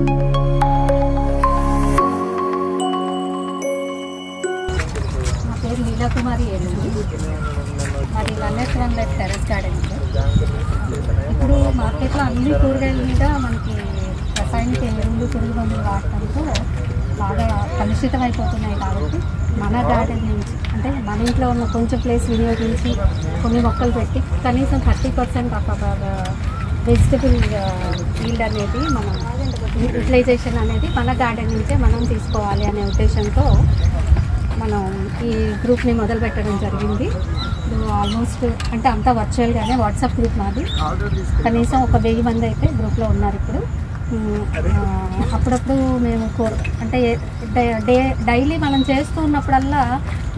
నా పేరు లీలా కుమారి ఏలూరు. మాది 1 టెర్రస్ గార్డెన్. ఇప్పుడు మార్కెట్లో అన్ని కూరగాయల మీద మనకి రసాయనిక ఎరువులు, పురుగు మందులు వాడటంతో బాగా కలుషితం అయిపోతున్నాయి. కాబట్టి మన గార్డెన్ నుంచి అంటే మన ఇంట్లో ఉన్న కొంచెం ప్లేస్ వినియోగించి కొన్ని మొక్కలు పెట్టి కనీసం 30% ఆఫ్ వెజిటబుల్ ఫీల్డ్ అనేది మనం యూటిలైజేషన్ అనేది మన గార్డెన్ నుంచే మనం తీసుకోవాలి అనే ఉద్దేశంతో మనం ఈ గ్రూప్ని మొదలు పెట్టడం జరిగింది. ఆల్మోస్ట్ అంటే అంతా వర్చువల్గానే వాట్సాప్ గ్రూప్ మాది. కనీసం ఒక 1000 మంది అయితే గ్రూప్లో ఉన్నారు ఇప్పుడు. అప్పుడప్పుడు మేము అంటే డైలీ మనం చేస్తూ ఉన్నప్పుడల్లా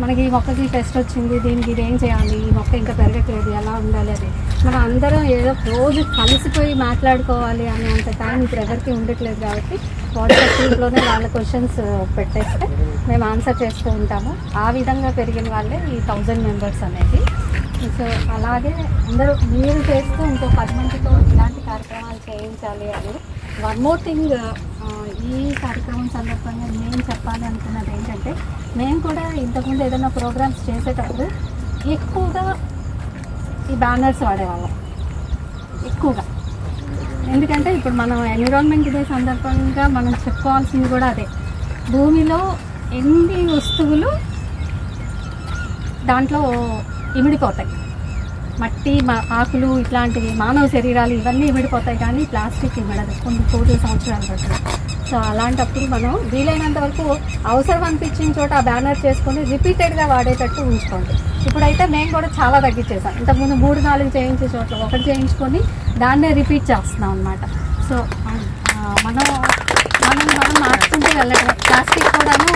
మనకి ఈ మొక్కకి టెస్ట్ వచ్చింది, దీనికి ఇదేం చేయాలి, ఈ మొక్క ఇంకా పెరగట్లేదు, ఎలా ఉండాలి అది మనం అందరం ఏదో రోజు కలిసిపోయి మాట్లాడుకోవాలి అనేంత టైం ఇప్పుడు ఎవరికి ఉండట్లేదు. కాబట్టి వాట్సాప్ గ్రూప్లోనే వాళ్ళ క్వశ్చన్స్ పెట్టేస్తే మేము ఆన్సర్ చేస్తూ ఉంటాము. ఆ విధంగా పెరిగిన వాళ్ళే ఈ 1000 మెంబర్స్ అనేది. సో అలాగే అందరూ మీరు చేస్తూ ఇంకో 10 మందితో ఇలాంటి కార్యక్రమాలు చేయించాలి అని. వన్ మోర్ థింగ్, ఈ కార్యక్రమం సందర్భంగా నేను చెప్పాలి అనుకున్నది ఏంటంటే, మేము కూడా ఇంతకుముందు ఏదైనా ప్రోగ్రామ్స్ చేసేటప్పుడు ఎక్కువగా ఈ బ్యానర్స్ వాడేవాళ్ళం ఎక్కువగా. ఎందుకంటే ఇప్పుడు మనం ఎన్విరాన్మెంట్ డే సందర్భంగా మనం చెప్పుకోవాల్సింది కూడా అదే. భూమిలో ఎన్ని వస్తువులు దాంట్లో ఇమిడిపోతాయి, మట్టి, ఆకులు, ఇట్లాంటివి మానవ శరీరాలు ఇవన్నీ ఇమిడిపోతాయి, కానీ ప్లాస్టిక్ ఇమిడదు కొన్ని కోట్ల సంవత్సరాలు పడుతుంది. సో అలాంటప్పుడు మనం వీలైనంత వరకు అవసరం అనిపించిన చోట ఆ బ్యానర్ చేసుకొని రిపీటెడ్గా వాడేటట్టు ఉంచుకోండి. ఇప్పుడైతే మేము కూడా చాలా తగ్గించేసాం. ఇంతకుముందు 3-4 చేయించే చోట్ల ఒకటి చేయించుకొని దాన్నే రిపీట్ చేస్తున్నాం అన్నమాట. సో మనం మార్చుకుంటూ వెళ్ళడం. ప్లాస్టిక్ కూడాను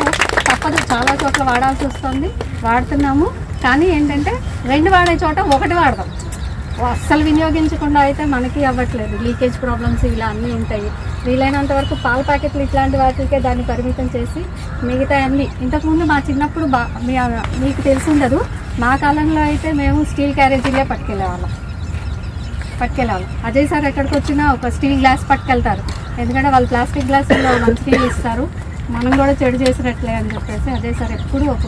తప్పదు, చాలా చోట్ల వాడాల్సి వస్తుంది, వాడుతున్నాము. కానీ ఏంటంటే 2 వాడే చోట 1 వాడదాం. అస్సలు వినియోగించకుండా అయితే మనకి అవ్వట్లేదు. లీకేజ్ ప్రాబ్లమ్స్ ఇలా అన్నీ ఉంటాయి. వీలైనంత వరకు పాల ప్యాకెట్లు ఇట్లాంటి వాటికే దాన్ని పరిమితం చేసి మిగతా అన్నీ. ఇంతకుముందు మా చిన్నప్పుడు మీకు తెలిసి ఉండదు, మా కాలంలో అయితే మేము స్టీల్ క్యారేజీలే పట్టుకెళ్ళేవాళ్ళం. అజయ్ సార్ ఎక్కడికి వచ్చినా ఒక స్టీల్ గ్లాస్ పట్టుకెళ్తారు. ఎందుకంటే వాళ్ళు ప్లాస్టిక్ గ్లాసుల్లో మంచినీళ్ళు ఇస్తారు, మనం కూడా చెడు చేసినట్లే అని చెప్పేసి అజయ్ సార్ ఎప్పుడు ఒక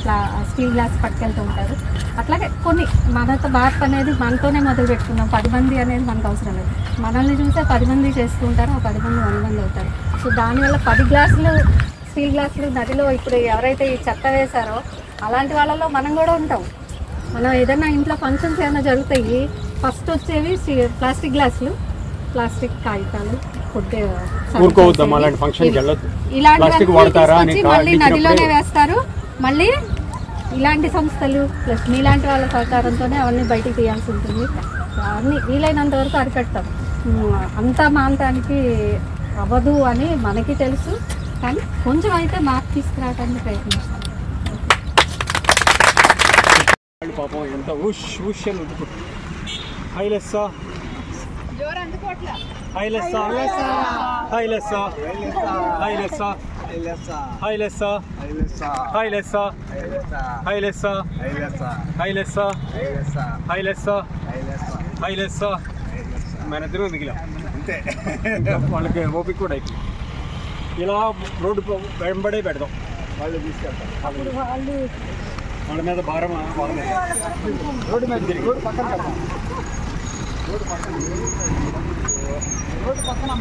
స్టీల్ గ్లాస్ పట్టుకెళ్తూ ఉంటారు. అట్లాగే కొన్ని మనతో మార్పు అనేది మనతోనే మొదలు పెట్టుకున్నాం. 10 మంది అనేది మనకు అవసరం లేదు. మనల్ని చూసే 10 మంది చేస్తూ ఉంటారు, ఆ 10 మంది 100 మంది అవుతారు. సో దానివల్ల 10 గ్లాసులు స్టీల్ గ్లాసులు నదిలో ఇప్పుడు ఎవరైతే ఈ చెత్త వేశారో అలాంటి వాళ్ళలో మనం కూడా ఉంటాం. మనం ఏదైనా ఇంట్లో ఫంక్షన్స్ ఏమైనా జరుగుతాయి, ఫస్ట్ వచ్చేవి ప్లాస్టిక్ గ్లాసులు, ప్లాస్టిక్ కాగితాలు, ఇలాంటివి మళ్ళీ నదిలోనే వేస్తారు. మళ్ళీ ఇలాంటి సంస్థలు ప్లస్ మీలాంటి వాళ్ళ సహకారంతోనే అవన్నీ బయటికి తీయాల్సి ఉంటుంది. అవన్నీ వీలైనంత వరకు అరికడతాం. అంతా మానటానికి అవ్వదు అని మనకి తెలుసు, కానీ కొంచెం అయితే మార్పు తీసుకురావడానికి ప్రయత్నిస్తాం. పాపం ఎంత మనిద్దరూ మిగిలాం అంతే. వాళ్ళకి ఓపిక కూడా అయిపోయింది. ఇలా రోడ్డు వెంబడే పెడదాం, వాళ్ళు తీసుకెళ్తాం. వాళ్ళ మీద భారం రోడ్డు మీద రోడ్డు పక్కన రోడ్డు పక్కన రోడ్డు పక్కన